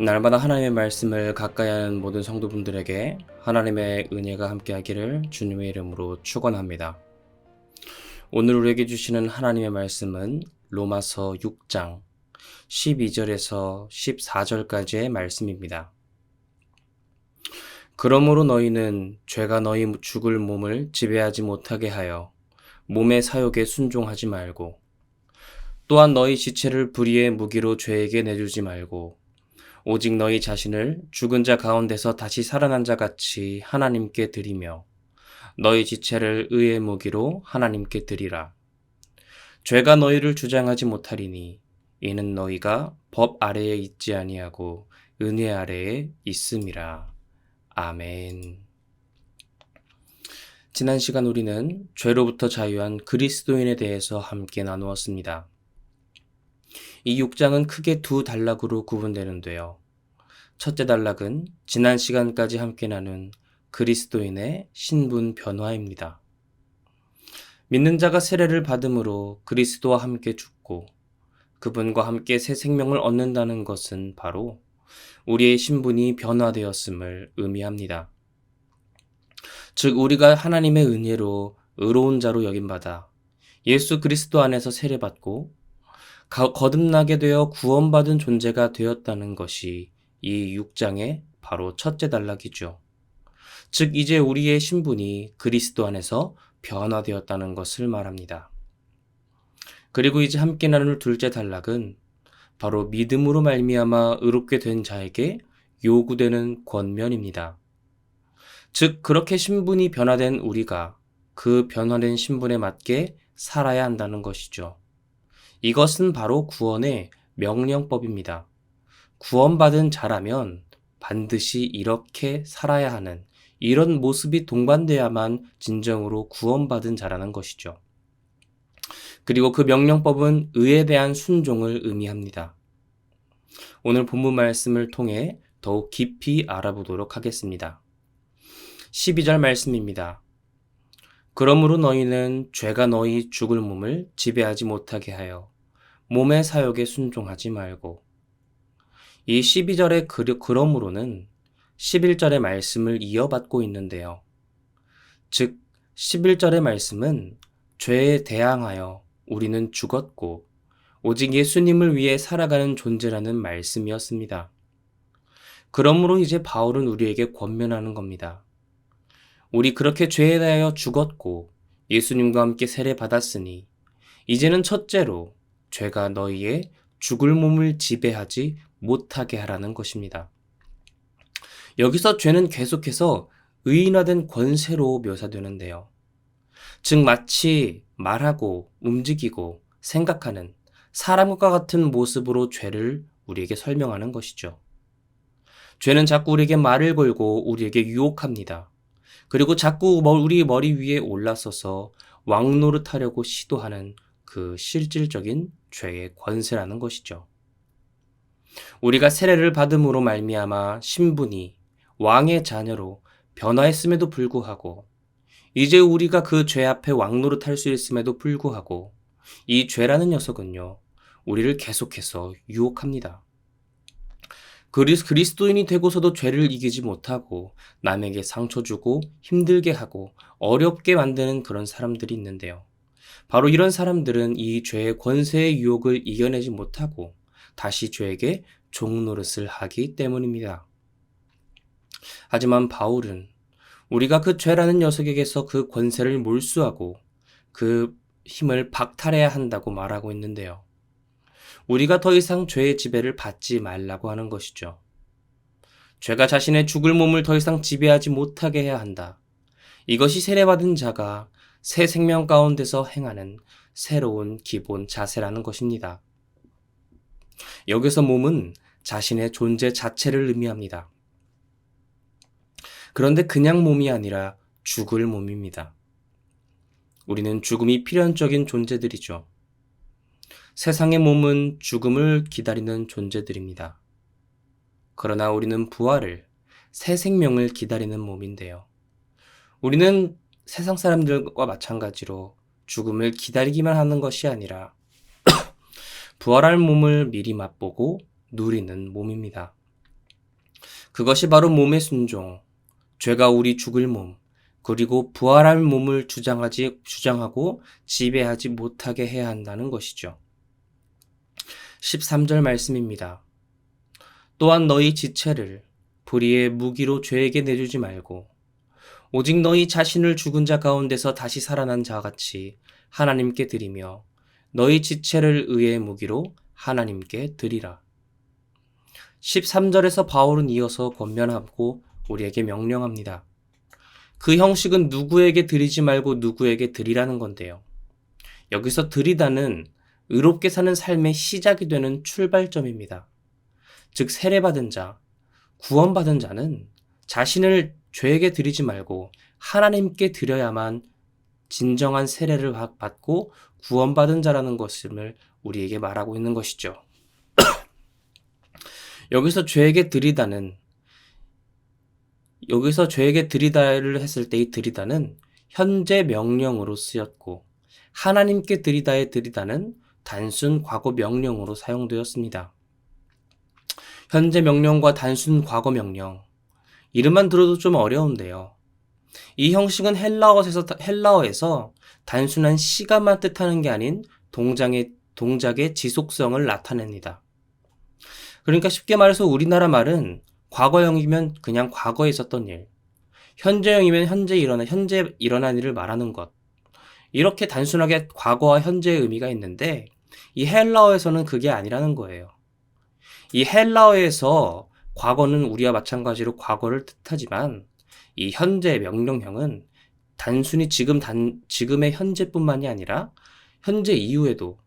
날마다 하나님의 말씀을 가까이 하는 모든 성도분들에게 하나님의 은혜가 함께하기를 주님의 이름으로 축원합니다. 오늘 우리에게 주시는 하나님의 말씀은 로마서 6장 12절에서 14절까지의 말씀입니다. 그러므로 너희는 죄가 너희 죽을 몸을 지배하지 못하게 하여 몸의 사욕에 순종하지 말고, 또한 너희 지체를 불의의 무기로 죄에게 내주지 말고, 오직 너희 자신을 죽은 자 가운데서 다시 살아난 자 같이 하나님께 드리며 너희 지체를 의의 무기로 하나님께 드리라. 죄가 너희를 주장하지 못하리니 이는 너희가 법 아래에 있지 아니하고 은혜 아래에 있음이라. 아멘. 지난 시간 우리는 죄로부터 자유한 그리스도인에 대해서 함께 나누었습니다. 이 6장은 크게 두 단락으로 구분되는데요. 첫째 단락은 지난 시간까지 함께 나눈 그리스도인의 신분 변화입니다. 믿는 자가 세례를 받음으로 그리스도와 함께 죽고 그분과 함께 새 생명을 얻는다는 것은 바로 우리의 신분이 변화되었음을 의미합니다. 즉, 우리가 하나님의 은혜로 의로운 자로 여김받아 예수 그리스도 안에서 세례받고 거듭나게 되어 구원받은 존재가 되었다는 것이 이 6장의 바로 첫째 단락이죠. 즉, 이제 우리의 신분이 그리스도 안에서 변화되었다는 것을 말합니다. 그리고 이제 함께 나눌 둘째 단락은 바로 믿음으로 말미암아 의롭게 된 자에게 요구되는 권면입니다. 즉, 그렇게 신분이 변화된 우리가 그 변화된 신분에 맞게 살아야 한다는 것이죠. 이것은 바로 구원의 명령법입니다. 구원받은 자라면 반드시 이렇게 살아야 하는 이런 모습이 동반돼야만 진정으로 구원받은 자라는 것이죠. 그리고 그 명령법은 의에 대한 순종을 의미합니다. 오늘 본문 말씀을 통해 더욱 깊이 알아보도록 하겠습니다. 12절 말씀입니다. 그러므로 너희는 죄가 너희 죽을 몸을 지배하지 못하게 하여 몸의 사욕에 순종하지 말고. 이 12절의 그러므로는 11절의 말씀을 이어받고 있는데요. 즉, 11절의 말씀은 죄에 대항하여 우리는 죽었고 오직 예수님을 위해 살아가는 존재라는 말씀이었습니다. 그러므로 이제 바울은 우리에게 권면하는 겁니다. 우리 그렇게 죄에 대하여 죽었고 예수님과 함께 세례받았으니 이제는 첫째로 죄가 너희의 죽을 몸을 지배하지 못하게 하라는 것입니다. 여기서 죄는 계속해서 의인화된 권세로 묘사되는데요. 즉, 마치 말하고 움직이고 생각하는 사람과 같은 모습으로 죄를 우리에게 설명하는 것이죠. 죄는 자꾸 우리에게 말을 걸고 우리에게 유혹합니다. 그리고 자꾸 우리 머리 위에 올라서서 왕노릇하려고 시도하는 그 실질적인 죄의 권세라는 것이죠. 우리가 세례를 받음으로 말미암아 신분이 왕의 자녀로 변화했음에도 불구하고 이제 우리가 그 죄 앞에 왕노릇할 수 있음에도 불구하고 이 죄라는 녀석은요, 우리를 계속해서 유혹합니다. 그리스도인이 되고서도 죄를 이기지 못하고 남에게 상처 주고 힘들게 하고 어렵게 만드는 그런 사람들이 있는데요. 바로 이런 사람들은 이 죄의 권세의 유혹을 이겨내지 못하고 다시 죄에게 종노릇을 하기 때문입니다. 하지만 바울은 우리가 그 죄라는 녀석에게서 그 권세를 몰수하고 그 힘을 박탈해야 한다고 말하고 있는데요. 우리가 더 이상 죄의 지배를 받지 말라고 하는 것이죠. 죄가 자신의 죽을 몸을 더 이상 지배하지 못하게 해야 한다. 이것이 세례받은 자가 새 생명 가운데서 행하는 새로운 기본 자세라는 것입니다. 여기서 몸은 자신의 존재 자체를 의미합니다. 그런데 그냥 몸이 아니라 죽을 몸입니다. 우리는 죽음이 필연적인 존재들이죠. 세상의 몸은 죽음을 기다리는 존재들입니다. 그러나 우리는 부활을, 새 생명을 기다리는 몸인데요. 우리는 세상 사람들과 마찬가지로 죽음을 기다리기만 하는 것이 아니라 부활할 몸을 미리 맛보고 누리는 몸입니다. 그것이 바로 몸의 순종, 죄가 우리 죽을 몸, 그리고 부활할 몸을 주장하고 지배하지 못하게 해야 한다는 것이죠. 13절 말씀입니다. 또한 너희 지체를 불의의 무기로 죄에게 내주지 말고 오직 너희 자신을 죽은 자 가운데서 다시 살아난 자와 같이 하나님께 드리며 너희 지체를 의의 무기로 하나님께 드리라. 13절에서 바울은 이어서 권면하고 우리에게 명령합니다. 그 형식은 누구에게 드리지 말고 누구에게 드리라는 건데요. 여기서 드리다는 의롭게 사는 삶의 시작이 되는 출발점입니다. 즉 세례받은 자, 구원받은 자는 자신을 죄에게 드리지 말고 하나님께 드려야만 진정한 세례를 받고 구원받은 자라는 것을 우리에게 말하고 있는 것이죠. 여기서 죄에게 드리다를 했을 때 이 드리다는 현재 명령으로 쓰였고 하나님께 드리다의 드리다는 단순 과거 명령으로 사용되었습니다. 현재 명령과 단순 과거 명령, 이름만 들어도 좀 어려운데요. 이 형식은 헬라어에서 단순한 시간만 뜻하는 게 아닌 동작의 지속성을 나타냅니다. 그러니까 쉽게 말해서 우리나라 말은 과거형이면 그냥 과거에 있었던 일, 현재형이면 현재 일어난 일을 말하는 것. 이렇게 단순하게 과거와 현재의 의미가 있는데 이 헬라어에서는 그게 아니라는 거예요. 이 헬라어에서 과거는 우리와 마찬가지로 과거를 뜻하지만 이 현재 명령형은 단순히 지금의 현재뿐만이 아니라 현재 이후에도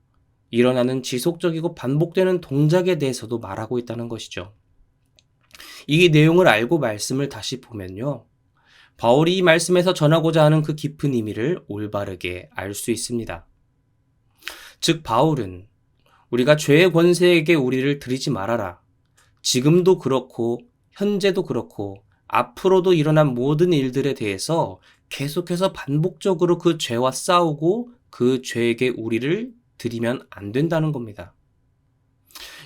일어나는 지속적이고 반복되는 동작에 대해서도 말하고 있다는 것이죠. 이 내용을 알고 말씀을 다시 보면요. 바울이 이 말씀에서 전하고자 하는 그 깊은 의미를 올바르게 알 수 있습니다. 즉 바울은 우리가 죄의 권세에게 우리를 드리지 말아라. 지금도 그렇고 현재도 그렇고 앞으로도 일어난 모든 일들에 대해서 계속해서 반복적으로 그 죄와 싸우고 그 죄에게 우리를 드리면 안 된다는 겁니다.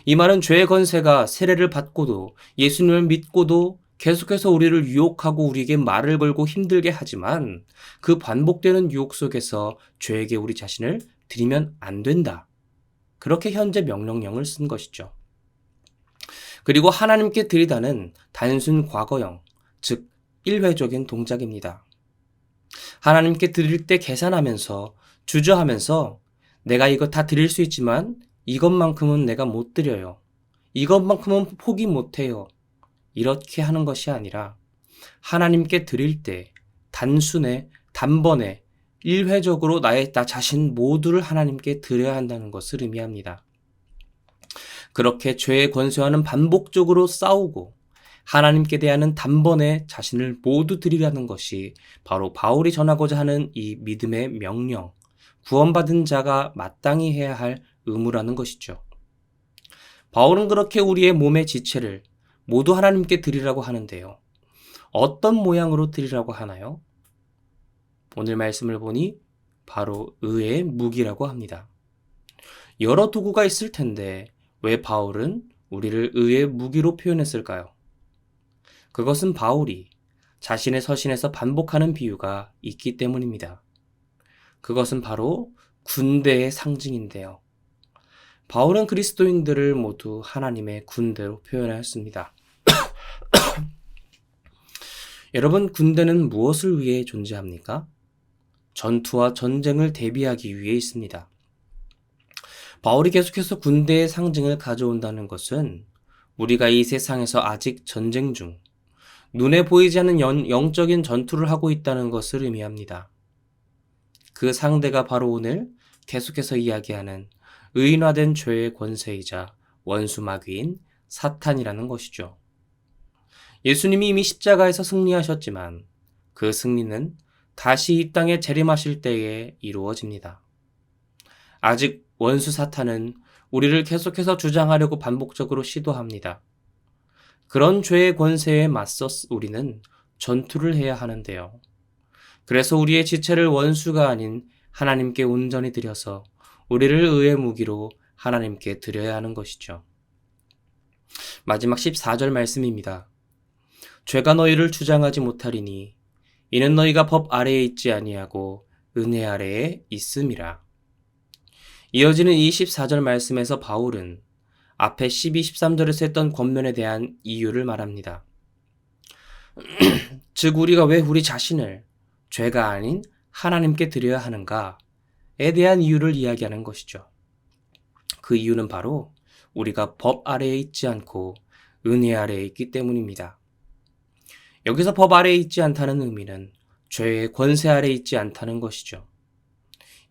이 말은 죄의 권세가 세례를 받고도 예수님을 믿고도 계속해서 우리를 유혹하고 우리에게 말을 걸고 힘들게 하지만 그 반복되는 유혹 속에서 죄에게 우리 자신을 드리면 안 된다. 그렇게 현재 명령형을 쓴 것이죠. 그리고 하나님께 드리다는 단순 과거형, 즉 일회적인 동작입니다. 하나님께 드릴 때 계산하면서 주저하면서 내가 이거 다 드릴 수 있지만 이것만큼은 내가 못 드려요. 이것만큼은 포기 못 해요. 이렇게 하는 것이 아니라 하나님께 드릴 때 단번에 일회적으로 나 자신 모두를 하나님께 드려야 한다는 것을 의미합니다. 그렇게 죄의 권세와는 반복적으로 싸우고 하나님께 대하는 단번에 자신을 모두 드리라는 것이 바로 바울이 전하고자 하는 이 믿음의 명령, 구원받은 자가 마땅히 해야 할 의무라는 것이죠. 바울은 그렇게 우리의 몸의 지체를 모두 하나님께 드리라고 하는데요. 어떤 모양으로 드리라고 하나요? 오늘 말씀을 보니 바로 의의 무기라고 합니다. 여러 도구가 있을 텐데 왜 바울은 우리를 의의 무기로 표현했을까요? 그것은 바울이 자신의 서신에서 반복하는 비유가 있기 때문입니다. 그것은 바로 군대의 상징인데요. 바울은 그리스도인들을 모두 하나님의 군대로 표현하였습니다. 여러분, 군대는 무엇을 위해 존재합니까? 전투와 전쟁을 대비하기 위해 있습니다. 바울이 계속해서 군대의 상징을 가져온다는 것은 우리가 이 세상에서 아직 전쟁 중 눈에 보이지 않는 영적인 전투를 하고 있다는 것을 의미합니다. 그 상대가 바로 오늘 계속해서 이야기하는 의인화된 죄의 권세이자 원수 마귀인 사탄이라는 것이죠. 예수님이 이미 십자가에서 승리하셨지만 그 승리는 다시 이 땅에 재림하실 때에 이루어집니다. 아직 원수 사탄은 우리를 계속해서 주장하려고 반복적으로 시도합니다. 그런 죄의 권세에 맞서 우리는 전투를 해야 하는데요. 그래서 우리의 지체를 원수가 아닌 하나님께 온전히 드려서 우리를 의의 무기로 하나님께 드려야 하는 것이죠. 마지막 14절 말씀입니다. 죄가 너희를 주장하지 못하리니 이는 너희가 법 아래에 있지 아니하고 은혜 아래에 있음이라. 이어지는 24절 말씀에서 바울은 앞에 12, 13절에서 했던 권면에 대한 이유를 말합니다. 즉 우리가 왜 우리 자신을 죄가 아닌 하나님께 드려야 하는가에 대한 이유를 이야기하는 것이죠. 그 이유는 바로 우리가 법 아래에 있지 않고 은혜 아래에 있기 때문입니다. 여기서 법 아래에 있지 않다는 의미는 죄의 권세 아래에 있지 않다는 것이죠.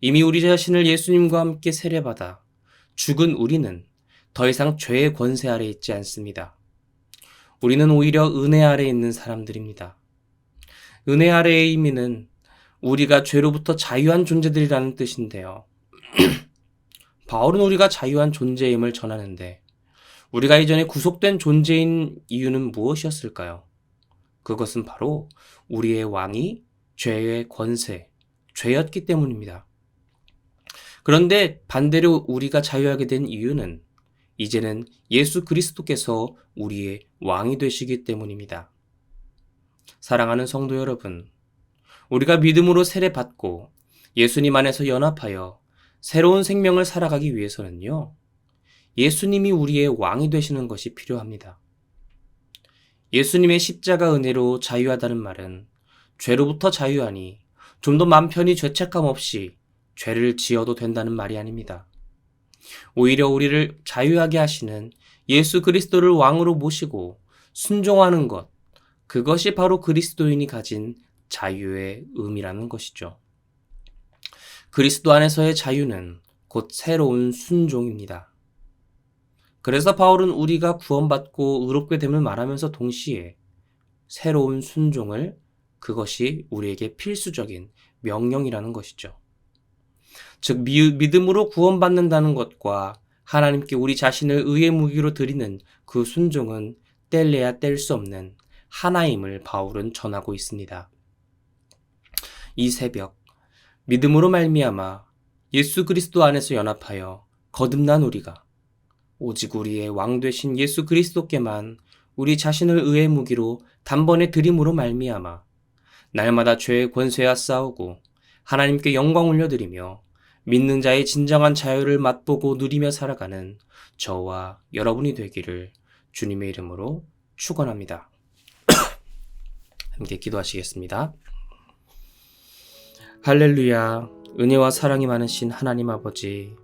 이미 우리 자신을 예수님과 함께 세례받아 죽은 우리는 더 이상 죄의 권세 아래에 있지 않습니다. 우리는 오히려 은혜 아래에 있는 사람들입니다. 은혜 아래의 의미는 우리가 죄로부터 자유한 존재들이라는 뜻인데요. 바울은 우리가 자유한 존재임을 전하는데 우리가 이전에 구속된 존재인 이유는 무엇이었을까요? 그것은 바로 우리의 왕이 죄의 권세, 죄였기 때문입니다. 그런데 반대로 우리가 자유하게 된 이유는 이제는 예수 그리스도께서 우리의 왕이 되시기 때문입니다. 사랑하는 성도 여러분, 우리가 믿음으로 세례받고 예수님 안에서 연합하여 새로운 생명을 살아가기 위해서는요, 예수님이 우리의 왕이 되시는 것이 필요합니다. 예수님의 십자가 은혜로 자유하다는 말은 죄로부터 자유하니 좀 더 맘 편히 죄책감 없이 죄를 지어도 된다는 말이 아닙니다. 오히려 우리를 자유하게 하시는 예수 그리스도를 왕으로 모시고 순종하는 것, 그것이 바로 그리스도인이 가진 자유의 의미라는 것이죠. 그리스도 안에서의 자유는 곧 새로운 순종입니다. 그래서 바울은 우리가 구원받고 의롭게 됨을 말하면서 동시에 새로운 순종을, 그것이 우리에게 필수적인 명령이라는 것이죠. 즉 믿음으로 구원받는다는 것과 하나님께 우리 자신을 의의 무기로 드리는 그 순종은 뗄래야 뗄 수 없는 하나임을 바울은 전하고 있습니다. 이 새벽 믿음으로 말미암아 예수 그리스도 안에서 연합하여 거듭난 우리가 오직 우리의 왕 되신 예수 그리스도께만 우리 자신을 의의 무기로 단번에 드림으로 말미암아 날마다 죄의 권세와 싸우고 하나님께 영광 올려드리며 믿는 자의 진정한 자유를 맛보고 누리며 살아가는 저와 여러분이 되기를 주님의 이름으로 축원합니다. 함께 기도하시겠습니다. 할렐루야, 은혜와 사랑이 많으신 하나님 아버지,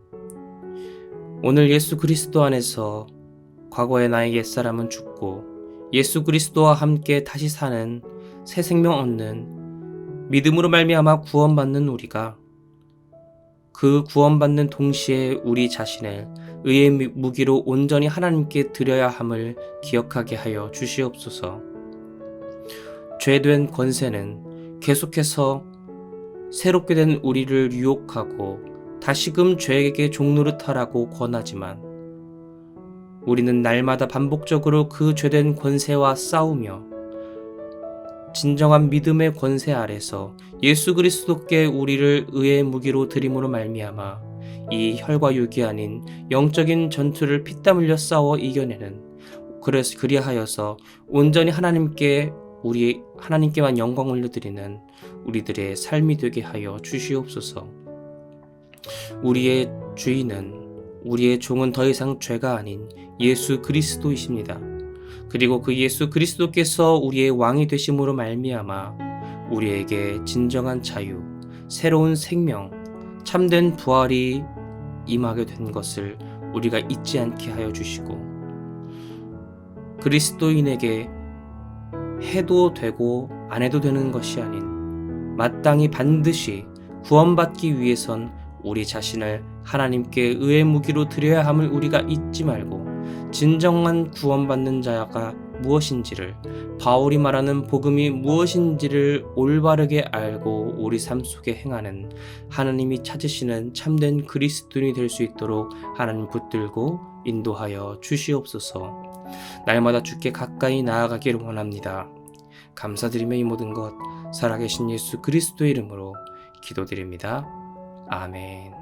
오늘 예수 그리스도 안에서 과거의 나의 옛사람은 죽고 예수 그리스도와 함께 다시 사는 새 생명 얻는 믿음으로 말미암아 구원받는 우리가 그 구원받는 동시에 우리 자신을 의의 무기로 온전히 하나님께 드려야 함을 기억하게 하여 주시옵소서. 죄된 권세는 계속해서 새롭게 된 우리를 유혹하고 다시금 죄에게 종노릇하라고 권하지만 우리는 날마다 반복적으로 그 죄된 권세와 싸우며 진정한 믿음의 권세 아래서 예수 그리스도께 우리를 의의 무기로 드림으로 말미암아 이 혈과 육이 아닌 영적인 전투를 피땀 흘려 싸워 이겨내는, 그래서 그리하여서 온전히 하나님께만 영광 올려드리는 우리들의 삶이 되게 하여 주시옵소서. 우리의 주인은, 우리의 종은 더 이상 죄가 아닌 예수 그리스도이십니다. 그리고 그 예수 그리스도께서 우리의 왕이 되심으로 말미암아 우리에게 진정한 자유, 새로운 생명, 참된 부활이 임하게 된 것을 우리가 잊지 않게 하여 주시고, 그리스도인에게 해도 되고 안 해도 되는 것이 아닌 마땅히 반드시 구원받기 위해선 우리 자신을 하나님께 의의 무기로 드려야 함을 우리가 잊지 말고 진정한 구원받는 자가 무엇인지를, 바울이 말하는 복음이 무엇인지를 올바르게 알고 우리 삶 속에 행하는 하나님이 찾으시는 참된 그리스도인이 될 수 있도록 하나님 붙들고 인도하여 주시옵소서. 날마다 주께 가까이 나아가기를 원합니다. 감사드리며 이 모든 것 살아계신 예수 그리스도의 이름으로 기도드립니다. 아멘.